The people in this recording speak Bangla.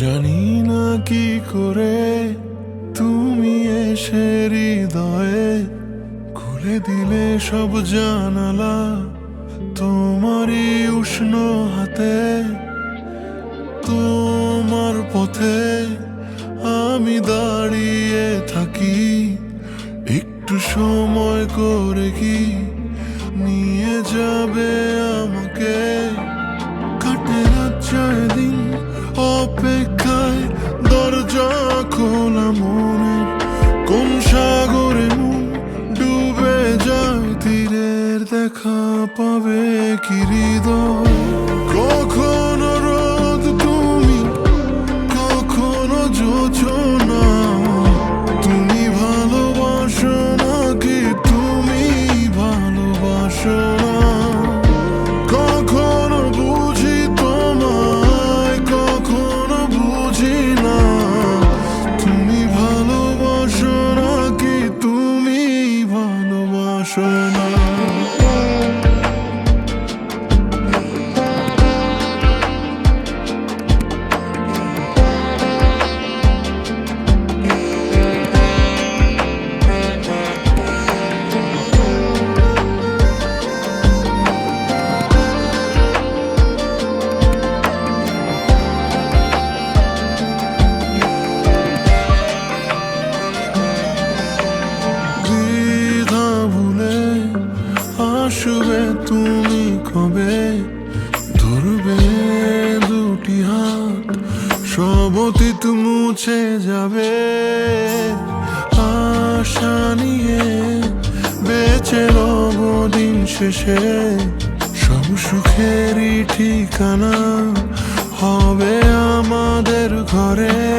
জানি না কি করে তুমি এসে হৃদয়ে খুলে দিলে সব জানালা তোমারই উষ্ণ হাতে। তোমার পথে আমি দাঁড়িয়ে থাকি, একটু সময় করে কি নিয়ে যাবে আমাকে? কাটে রাত যায় দিন অপেক্ষায়, দরজা খোলা মনে কোন সাগরে মন ডুবে যায়, তীরের দেখা পাবে কি হৃদয়? কখনো রোদ তুমি, কখনো যোছনা, তুমি ভালোবাসো নাকি তুমি ভালোবাসো না? কখনো বুঝি তোমায়, কখনো বুঝি না, তুমি ভালোবাসো নাকি তুমি ভালোবাসো না? আসবে তুমি কবে, ধরবে দুটি হাত, সব অতীত মুছে যাবে। আশা নিয়ে বেঁচে রব দিন শেষে, সব সুখেরই ঠিকানা হবে আমাদের ঘরে।